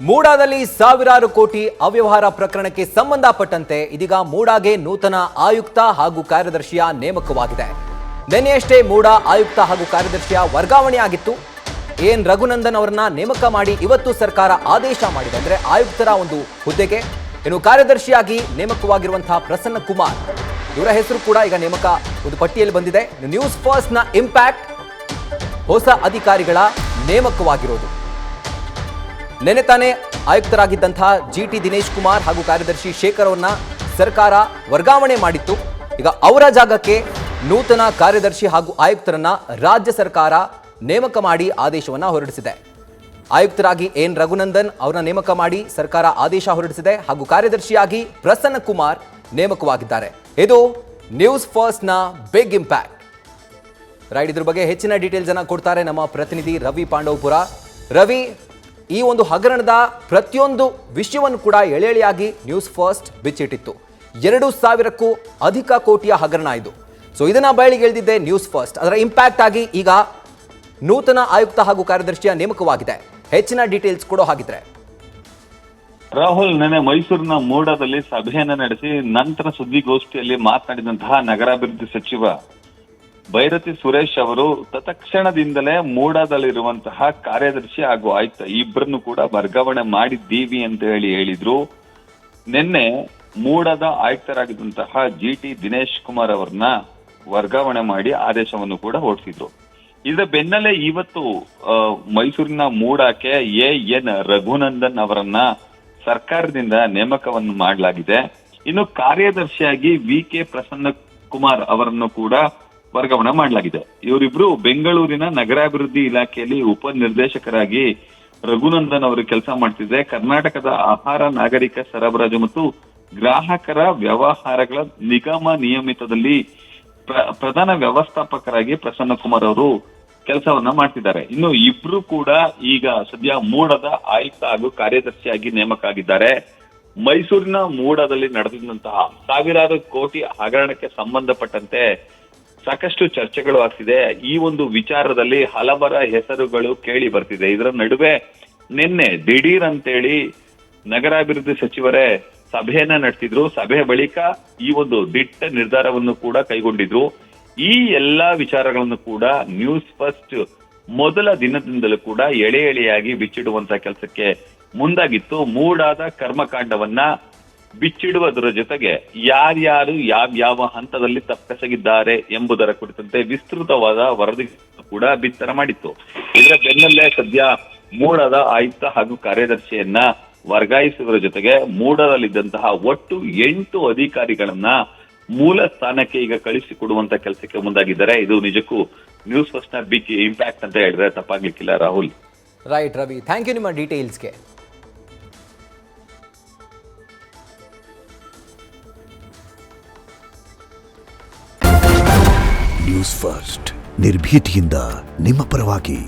ಮೂಡಾದಲ್ಲಿ ಸಾವಿರಾರು ಕೋಟಿ ಅವ್ಯವಹಾರ ಪ್ರಕರಣಕ್ಕೆ ಸಂಬಂಧಪಟ್ಟಂತೆ ಇದೀಗ ಮೂಡಾಗೆ ನೂತನ ಆಯುಕ್ತ ಹಾಗೂ ಕಾರ್ಯದರ್ಶಿಯ ನೇಮಕವಾಗಿದೆ. ನಿನ್ನೆಯಷ್ಟೇ ಮೂಡಾ ಆಯುಕ್ತ ಹಾಗೂ ಕಾರ್ಯದರ್ಶಿಯ ವರ್ಗಾವಣೆಯಾಗಿತ್ತು. ಎನ್ ರಘುನಂದನ್ ಅವರನ್ನ ನೇಮಕ ಮಾಡಿ ಇವತ್ತು ಸರ್ಕಾರ ಆದೇಶ ಮಾಡಿದೆ. ಅಂದ್ರೆ ಆಯುಕ್ತರ ಒಂದು ಹುದ್ದೆಗೆ ಇನ್ನು ಕಾರ್ಯದರ್ಶಿಯಾಗಿ ನೇಮಕವಾಗಿರುವಂತಹ ಪ್ರಸನ್ನ ಕುಮಾರ್ ಇವರ ಹೆಸರು ಕೂಡ ಈಗ ನೇಮಕ ಒಂದು ಪಟ್ಟಿಯಲ್ಲಿ ಬಂದಿದೆ. ನ್ಯೂಸ್ ಫಸ್ಟ್ ನ ಇಂಪ್ಯಾಕ್ಟ್ ಹೊಸ ಅಧಿಕಾರಿಗಳ ನೇಮಕವಾಗಿರೋದು. ನೆನೆ ತಾನೇ ಆಯುಕ್ತರಾಗಿದ್ದಂತಹ ಜಿಟಿ ದಿನೇಶ್ ಕುಮಾರ್ ಹಾಗೂ ಕಾರ್ಯದರ್ಶಿ ಶೇಖರ್ ಅವರನ್ನ ಸರ್ಕಾರ ವರ್ಗಾವಣೆ ಮಾಡಿತ್ತು. ಈಗ ಅವರ ಜಾಗಕ್ಕೆ ನೂತನ ಕಾರ್ಯದರ್ಶಿ ಹಾಗೂ ಆಯುಕ್ತರನ್ನ ರಾಜ್ಯ ಸರ್ಕಾರ ನೇಮಕ ಮಾಡಿ ಆದೇಶವನ್ನ ಹೊರಡಿಸಿದೆ. ಆಯುಕ್ತರಾಗಿ ಎನ್ ರಘುನಂದನ್ ಅವರನ್ನ ನೇಮಕ ಮಾಡಿ ಸರ್ಕಾರ ಆದೇಶ ಹೊರಡಿಸಿದೆ ಹಾಗೂ ಕಾರ್ಯದರ್ಶಿಯಾಗಿ ಪ್ರಸನ್ನ ಕುಮಾರ್ ನೇಮಕವಾಗಿದ್ದಾರೆ. ಇದು ನ್ಯೂಸ್ ಫಸ್ಟ್ ನ ಬಿಗ್ ಇಂಪ್ಯಾಕ್ಟ್. ರೈಟ್, ಇದ್ರ ಬಗ್ಗೆ ಹೆಚ್ಚಿನ ಡೀಟೇಲ್ಸ್ ಅನ್ನ ಕೊಡ್ತಾರೆ ನಮ್ಮ ಪ್ರತಿನಿಧಿ ರವಿ ಪಾಂಡವಪುರ. ರವಿ, ಈ ಒಂದು ಹಗರಣದ ಪ್ರತಿಯೊಂದು ವಿಷಯವನ್ನು ಕೂಡ ಎಳೆಯಾಗಿ ನ್ಯೂಸ್ ಫಸ್ಟ್ ಬಿಚ್ಚಿಟ್ಟಿತ್ತು. 2,000ಕ್ಕೂ ಅಧಿಕ ಕೋಟಿಯ ಹಗರಣ ಇದು. ಸೊ ಇದನ್ನ ಬಯಲಿಗೆ ಎಳೆದಿದ್ದೆ ನ್ಯೂಸ್ ಫಸ್ಟ್. ಅದರ ಇಂಪ್ಯಾಕ್ಟ್ ಆಗಿ ಈಗ ನೂತನ ಆಯುಕ್ತ ಹಾಗೂ ಕಾರ್ಯದರ್ಶಿಯ ನೇಮಕವಾಗಿದೆ. ಹೆಚ್ಚಿನ ಡೀಟೇಲ್ಸ್ ಕೊಡೋ ಹಾಗಿದ್ರೆ. ರಾಹುಲ್, ನೆನೆ ಮೈಸೂರಿನ ಮೂಡಾದಲ್ಲಿ ಸಭೆಯನ್ನ ನಡೆಸಿ ನಂತರ ಸುದ್ದಿಗೋಷ್ಠಿಯಲ್ಲಿ ಮಾತನಾಡಿದಂತಹ ನಗರಾಭಿವೃದ್ಧಿ ಸಚಿವ ಭೈರತಿ ಸುರೇಶ್ ಅವರು ತತ್ಕ್ಷಣದಿಂದಲೇ ಮೂಡಾದಲ್ಲಿರುವಂತಹ ಕಾರ್ಯದರ್ಶಿ ಹಾಗೂ ಆಯುಕ್ತ ಇಬ್ಬರನ್ನು ಕೂಡ ವರ್ಗಾವಣೆ ಮಾಡಿದ್ದೀವಿ ಅಂತ ಹೇಳಿದ್ರು. ನಿನ್ನೆ ಮೂಡಾದ ಆಯುಕ್ತರಾಗಿದ್ದಂತಹ ಜಿಟಿ ದಿನೇಶ್ ಕುಮಾರ್ ಅವರನ್ನ ವರ್ಗಾವಣೆ ಮಾಡಿ ಆದೇಶವನ್ನು ಕೂಡ ಹೊರಡಿಸಿದ್ರು. ಇದರ ಬೆನ್ನಲ್ಲೇ ಇವತ್ತು ಮೈಸೂರಿನ ಮೂಡಾಕ್ಕೆ ಎನ್ ರಘುನಂದನ್ ಅವರನ್ನ ಸರ್ಕಾರದಿಂದ ನೇಮಕವನ್ನು ಮಾಡಲಾಗಿದೆ. ಇನ್ನು ಕಾರ್ಯದರ್ಶಿಯಾಗಿ ಕೆ ಪ್ರಸನ್ನ ಕುಮಾರ್ ಅವರನ್ನು ಕೂಡ ವರ್ಗಾವಣೆ ಮಾಡಲಾಗಿದೆ. ಇವರಿಬ್ರು ಬೆಂಗಳೂರಿನ ನಗರಾಭಿವೃದ್ಧಿ ಇಲಾಖೆಯಲ್ಲಿ ಉಪನಿರ್ದೇಶಕರಾಗಿ ರಘುನಂದನ್ ಅವರು ಕೆಲಸ ಮಾಡ್ತಿದ್ರೆ. ಕರ್ನಾಟಕದ ಆಹಾರ ನಾಗರಿಕ ಸರಬರಾಜು ಮತ್ತು ಗ್ರಾಹಕರ ವ್ಯವಹಾರಗಳ ನಿಗಮ ನಿಯಮಿತದಲ್ಲಿ ಪ್ರಧಾನ ವ್ಯವಸ್ಥಾಪಕರಾಗಿ ಪ್ರಸನ್ನ ಕುಮಾರ್ ಅವರು ಕೆಲಸವನ್ನ ಮಾಡ್ತಿದ್ದಾರೆ. ಇನ್ನು ಇಬ್ರು ಕೂಡ ಈಗ ಸದ್ಯ ಮೂಡಾದ ಆಯುಕ್ತ ಹಾಗೂ ಕಾರ್ಯದರ್ಶಿಯಾಗಿ ನೇಮಕ ಆಗಿದ್ದಾರೆ. ಮೈಸೂರಿನ ಮೂಡಾದಲ್ಲಿ ನಡೆದಿದ್ದಂತಹ ಸಾವಿರಾರು ಕೋಟಿ ಹಗರಣಕ್ಕೆ ಸಂಬಂಧಪಟ್ಟಂತೆ ಸಾಕಷ್ಟು ಚರ್ಚೆಗಳು ಆಗ್ತಿದೆ. ಈ ಒಂದು ವಿಚಾರದಲ್ಲಿ ಹಲವರ ಹೆಸರುಗಳು ಕೇಳಿ ಬರ್ತಿದೆ. ಇದರ ನಡುವೆ ನಿನ್ನೆ ದಿಢೀರ್ ಅಂತೇಳಿ ನಗರಾಭಿವೃದ್ಧಿ ಸಚಿವರೇ ಸಭೆಯನ್ನ ನಡೆಸಿದ್ರು. ಸಭೆ ಬಳಿಕ ಈ ಒಂದು ದಿಟ್ಟ ನಿರ್ಧಾರವನ್ನು ಕೂಡ ಕೈಗೊಂಡಿದ್ರು. ಈ ಎಲ್ಲಾ ವಿಚಾರಗಳನ್ನು ಕೂಡ ನ್ಯೂಸ್ ಫಸ್ಟ್ ಮೊದಲ ದಿನದಿಂದಲೂ ಕೂಡ ಎಳೆಯಾಗಿ ಬಿಚ್ಚಿಡುವಂತ ಕೆಲಸಕ್ಕೆ ಮುಂದಾಗಿತ್ತು. ಮೂಡಾದ ಕರ್ಮಕಾಂಡವನ್ನ ಬಿಚ್ಚಿಡುವುದರ ಜೊತೆಗೆ ಯಾರ್ಯಾರು ಯಾವ್ಯಾವ ಹಂತದಲ್ಲಿ ತಪ್ಪೆಸಗಿದ್ದಾರೆ ಎಂಬುದರ ಕುರಿತಂತೆ ವಿಸ್ತೃತವಾದ ವರದಿ ಕೂಡ ಬಿತ್ತರ ಮಾಡಿತ್ತು. ಇದರ ಬೆನ್ನಲ್ಲೇ ಸದ್ಯ ಮೂಡಾದ ಆಯುಕ್ತ ಹಾಗೂ ಕಾರ್ಯದರ್ಶಿಯನ್ನ ವರ್ಗಾಯಿಸುವುದರ ಜೊತೆಗೆ ಮೂಡಾದಲ್ಲಿದ್ದಂತಹ ಒಟ್ಟು 8 ಅಧಿಕಾರಿಗಳನ್ನ ಮೂಲ ಸ್ಥಾನಕ್ಕೆ ಈಗ ಕಳಿಸಿಕೊಡುವಂತ ಕೆಲಸಕ್ಕೆ ಮುಂದಾಗಿದ್ದಾರೆ. ಇದು ನಿಜಕ್ಕೂ ನ್ಯೂಸ್ ಫಸ್ಟ್ ನ ಬಿಗ್ ಇಂಪ್ಯಾಕ್ಟ್ ಅಂತ ಹೇಳಿದ್ರೆ ತಪ್ಪಾಗ್ಲಿಕ್ಕಿಲ್ಲ. Rahul. Right Ravi, thank you ನಿಮ್ಮ ಡೀಟೇಲ್ಸ್ಗೆ. ನ್ಯೂಸ್ ಫಸ್ಟ್ ನಿರ್ಭೀತಿಯಿಂದ ನಿಮ್ಮ ಪರವಾಗಿ.